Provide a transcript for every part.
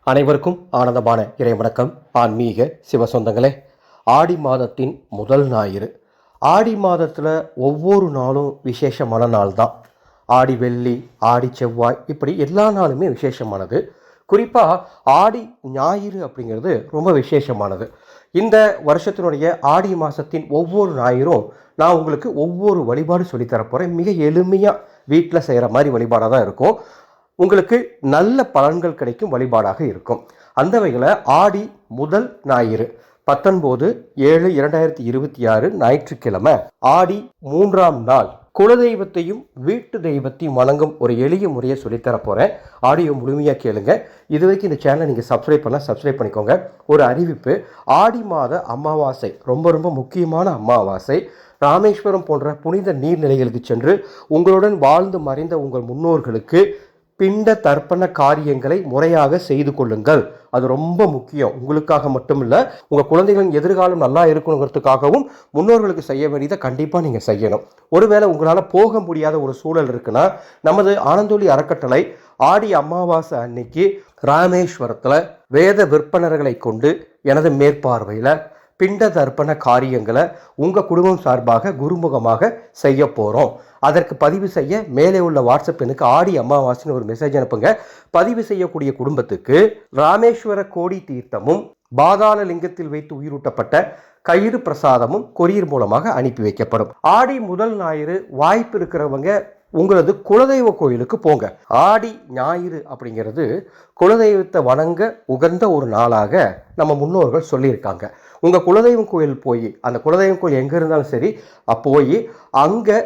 அனைவருக்கும் ஆனந்தமான இறை வணக்கம். ஆன்மீக சிவசொந்தங்களே, ஆடி மாதத்தின் முதல் ஞாயிறு. ஆடி மாதத்தில் ஒவ்வொரு நாளும் விசேஷமான நாள் தான். ஆடி வெள்ளி, ஆடி செவ்வாய், இப்படி எல்லா நாளுமே விசேஷமானது. குறிப்பாக ஆடி ஞாயிறு அப்படிங்கிறது ரொம்ப விசேஷமானது. இந்த வருஷத்தினுடைய ஆடி மாதத்தின் ஒவ்வொரு ஞாயிறும் நான் உங்களுக்கு ஒவ்வொரு வழிபாடு சொல்லித்தரப்போகிறேன். மிக எளிமையாக வீட்டில் செய்கிற மாதிரி வழிபாடாக தான் இருக்கும். உங்களுக்கு நல்ல பலன்கள் கிடைக்கும் வழிபாடாக இருக்கும். அந்த வகையில் ஆடி முதல் ஞாயிறு 19/7/2026 ஞாயிற்றுக்கிழமை ஆடி 3ஆம் நாள் குலதெய்வத்தையும் வீட்டு தெய்வத்தையும் வணங்கும் ஒரு எளிய முறையை சொல்லித்தர போகிறேன். ஆடியோ முழுமையாக கேளுங்க. இது வரைக்கும் இந்த சேனலை நீங்கள் சப்ஸ்கிரைப் பண்ணிக்கோங்க. ஒரு அறிவிப்பு: ஆடி மாத அமாவாசை ரொம்ப ரொம்ப முக்கியமான அமாவாசை. ராமேஸ்வரம் போன்ற புனித நீர்நிலைகளுக்கு சென்று உங்களுடன் வாழ்ந்து மறைந்த உங்கள் முன்னோர்களுக்கு பிண்ட தர்ப்பண காரியங்களை முறையாக செய்து கொள்ளுங்கள். அது ரொம்ப முக்கியம். உங்களுக்காக மட்டும் இல்லை, உங்கள் குழந்தைகளின் எதிர்காலம் நல்லா இருக்கணுங்கிறதுக்காகவும் முன்னோர்களுக்கு செய்ய வேண்டியதை கண்டிப்பாக நீங்கள் செய்யணும். ஒருவேளை உங்களால் போக முடியாத ஒரு சூழல் இருக்குன்னா, நமது ஆனந்தொலி அறக்கட்டளை ஆடி அமாவாசை அன்னைக்கு ராமேஸ்வரத்தில் வேத விற்பனர்களை கொண்டு எனது மேற்பார்வையில் பிண்ட தர்ப்பண காரியங்களை உங்கள் குடும்பம் சார்பாக குருமுகமாக செய்ய போகிறோம். அதற்கு பதிவு செய்ய மேலே உள்ள வாட்ஸ்அப் எண்ணுக்கு ஆடி அமாவாசைன்னு ஒரு மெசேஜ் அனுப்புங்க. பதிவு செய்யக்கூடிய குடும்பத்துக்கு ராமேஸ்வர கோடி தீர்த்தமும் பாதாள லிங்கத்தில் வைத்து உயிரூட்டப்பட்ட கயிறு பிரசாதமும் கொரியர் மூலமாக அனுப்பி வைக்கப்படும். ஆடி முதல் ஞாயிறு வாய்ப்பு இருக்கிறவங்க உங்களது குலதெய்வ கோயிலுக்கு போங்க. ஆடி ஞாயிறு அப்படிங்கிறது குலதெய்வத்தை வணங்க உகந்த ஒரு நாளாக நம்ம முன்னோர்கள் சொல்லியிருக்காங்க. உங்கள் குலதெய்வம் கோயில் போய், அந்த குலதெய்வம் கோயில் எங்கே இருந்தாலும் சரி, போய் அங்கே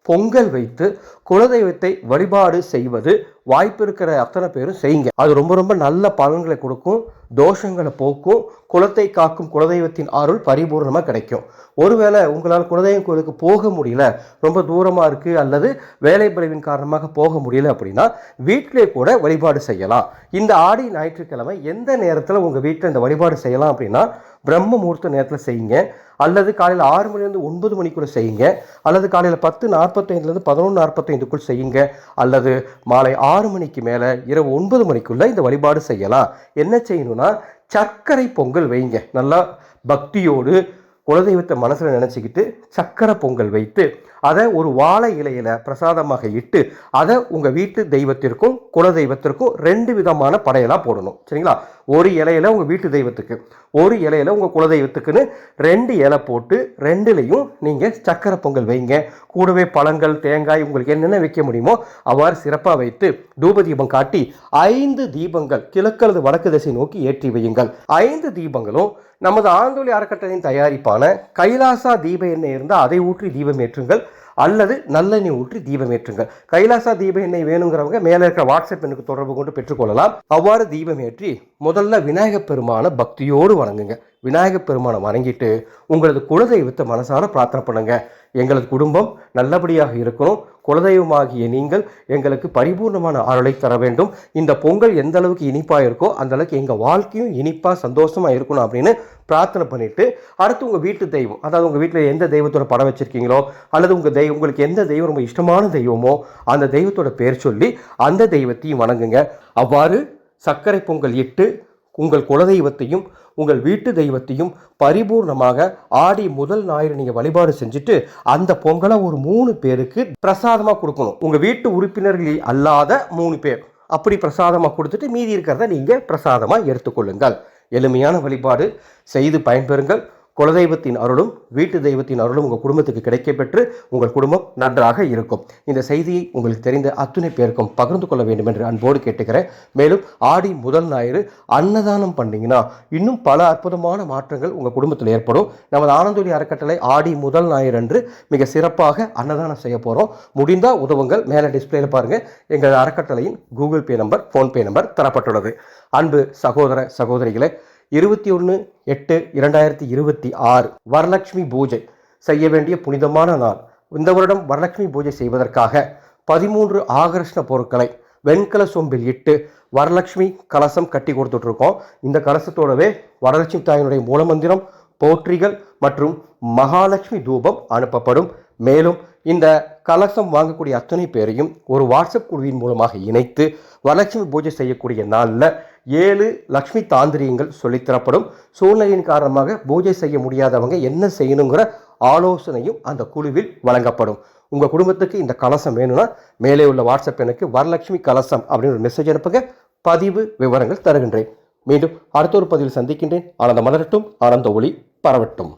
பொங்கல் வைத்து குலதெய்வத்தை வழிபாடு செய்வது வாய்ப்பு இருக்கிற அத்தனை பேரும் செய்யுங்க. அது ரொம்ப ரொம்ப நல்ல பலன்களை கொடுக்கும், தோஷங்களை போக்கும், குலத்தை காக்கும் குலதெய்வத்தின் அருள் பரிபூர்ணமாக கிடைக்கும். ஒருவேளை உங்களால் குலதெய்வம் கோயிலுக்கு போக முடியல, ரொம்ப தூரமாக இருக்குது, அல்லது வேலை பளுவின் காரணமாக போக முடியல அப்படின்னா வீட்டிலே கூட வழிபாடு செய்யலாம். இந்த ஆடி ஞாயிற்றுக்கிழமை எந்த நேரத்தில் உங்கள் வீட்டில் இந்த வழிபாடு செய்யலாம் அப்படின்னா, பிரம்ம முகூர்த்த நேரத்தில் செய்யுங்க, அல்லது காலையில் 6 மணிலேருந்து 9 மணிக்குள்ளே செய்யுங்க, அல்லது காலையில் 10:45 11:45 செய்யுங்க, அல்லது மாலை 6 மணிக்கு மேலே இரவு 9 மணிக்குள்ளே இந்த வழிபாடு செய்யலாம். என்ன செய்யணும்னா, சர்க்கரை பொங்கல் வைங்க. நல்லா பக்தியோடு குலதெய்வத்தை மனசில் நினச்சிக்கிட்டு சர்க்கரை பொங்கல் வைத்து அதை ஒரு வாழை இலையில் பிரசாதமாக இட்டு அதை உங்கள் வீட்டு தெய்வத்திற்கும் குலதெய்வத்திற்கும் 2 விதமான படையலாக போடணும். சரிங்களா? ஒரு இலையில் உங்கள் வீட்டு தெய்வத்துக்கு, ஒரு இலையில் உங்கள் குலதெய்வத்துக்குன்னு 2 இலை போட்டு 2லையும் நீங்கள் சர்க்கரை பொங்கல் வைங்க. கூடவே பழங்கள், தேங்காய், உங்களுக்கு என்னென்ன வைக்க முடியுமோ அவ்வாறு சிறப்பாக வைத்து தூப தீபம் காட்டி 5 தீபங்கள் கிழக்கு அல்லது வடக்கு திசை நோக்கி ஏற்றி வையுங்கள். 5 தீபங்களும் நமது ஆனந்தொலி அறக்கட்டளையின் தயாரிப்பான கைலாசா தீப எண்ணெய் இருந்தால் அதை ஊற்றி தீபம் ஏற்றுங்கள், அல்லது நல்லெண்ணெய் ஊற்றி தீபம் ஏற்றுங்கள். கைலாசா தீப எண்ணெய் வேணுங்கிறவங்க மேலே இருக்கிற வாட்ஸ்அப் எண்ணுக்கு தொடர்பு கொண்டு பெற்றுக்கொள்ளலாம். அவ்வாறு தீபம் ஏற்றி முதல்ல விநாயகப் பெருமானை பக்தியோடு வணங்குங்க. விநாயகப் பெருமானை வணங்கிட்டு உங்களது குலதெய்வத்தை மனசார பிரார்த்தனை பண்ணுங்க. எங்களது குடும்பம் நல்லபடியாக இருக்கணும், குலதெய்வமாகிய நீங்கள் எங்களுக்கு பரிபூர்ணமான அருளை தர வேண்டும். இந்த பொங்கல் எந்த அளவுக்கு இனிப்பாக இருக்கோ அந்த அளவுக்கு எங்கள் வாழ்க்கையும் இனிப்பாக சந்தோஷமாக இருக்கணும் அப்படின்னு பிரார்த்தனை பண்ணிட்டு, அடுத்து உங்கள் வீட்டு தெய்வம், அதாவது உங்கள் வீட்டில் எந்த தெய்வத்தோட படம் வச்சுருக்கீங்களோ, அல்லது உங்களுக்கு எந்த தெய்வம் ரொம்ப இஷ்டமான தெய்வமோ அந்த தெய்வத்தோட பேர் சொல்லி அந்த தெய்வத்தையும் வணங்குங்க. அவ்வாறு சர்க்கரை பொங்கல் இட்டு உங்கள் குலதெய்வத்தையும் உங்கள் வீட்டு தெய்வத்தையும் பரிபூர்ணமாக ஆடி முதல் ஞாயிறு நீங்கள் வழிபாடு செஞ்சுட்டு அந்த பொங்கலை ஒரு 3 பேருக்கு பிரசாதமாக கொடுக்கணும். உங்கள் வீட்டு உறுப்பினர்கள் அல்லாத 3 பேர் அப்படி பிரசாதமாக கொடுத்துட்டு மீதி இருக்கிறத நீங்கள் பிரசாதமாக எடுத்துக்கொள்ளுங்கள். எளிமையான வழிபாடு செய்து பயன்பெறுங்கள். குலதெய்வத்தின் அருளும் வீட்டு தெய்வத்தின் அருளும் உங்கள் குடும்பத்துக்கு கிடைக்கப்பெற்று உங்கள் குடும்பம் நன்றாக இருக்கும். இந்த செய்தியை உங்களுக்கு தெரிந்த அத்துணை பேருக்கும் பகிர்ந்து கொள்ள வேண்டும் என்று அன்போடு கேட்டுக்கிறேன். மேலும் ஆடி முதல் ஞாயிறு அன்னதானம் பண்ணிங்கன்னா இன்னும் பல அற்புதமான மாற்றங்கள் உங்கள் குடும்பத்தில் ஏற்படும். நமது ஆனந்தொலி அறக்கட்டளை ஆடி முதல் ஞாயிறு அன்று மிக சிறப்பாக அன்னதானம் செய்ய போகிறோம். முடிந்தால் உதவுங்கள். மேலே டிஸ்பிளேயில் பாருங்கள், எங்கள் அறக்கட்டளையின் Google Pay number, PhonePe number தரப்பட்டுள்ளது. அன்பு சகோதர சகோதரிகளே, 21/8/2026 வரலட்சுமி பூஜை செய்ய வேண்டிய புனிதமான நாள். இந்த வருடம் வரலட்சுமி பூஜை செய்வதற்காக 13 ஆகர்ஷண பொருட்களை வெண்கல சொம்பில் இட்டு வரலட்சுமி கலசம் கட்டி கொடுத்துட்ருக்கோம். இந்த கலசத்தோடவே வரலட்சுமி தாயினுடைய மூலமந்திரம், போற்றிகள் மற்றும் மகாலட்சுமி தூபம் அனுப்பப்படும். மேலும் இந்த கலசம் வாங்கக்கூடிய அத்தனை பேரையும் ஒரு வாட்ஸ்அப் குழுவின் மூலமாக இணைத்து வரலட்சுமி பூஜை செய்யக்கூடிய நாளில் 7 லக்ஷ்மி தாந்திரியங்கள் சொல்லித்தரப்படும். சூழ்நிலையின் காரணமாக பூஜை செய்ய முடியாதவங்க என்ன செய்யணுங்கிற ஆலோசனையும் அந்த குழுவில் வழங்கப்படும். உங்கள் குடும்பத்துக்கு இந்த கலசம் வேணும்னா மேலே உள்ள வாட்ஸ்அப் எனக்கு வரலட்சுமி கலசம் அப்படின்னு ஒரு மெசேஜ் அனுப்புங்க. பதிவு விவரங்கள் தருகின்றேன். மீண்டும் அடுத்த ஒரு பதிவில் சந்திக்கின்றேன். ஆனந்த மலரட்டும், ஆனந்த ஒளி பரவட்டும்.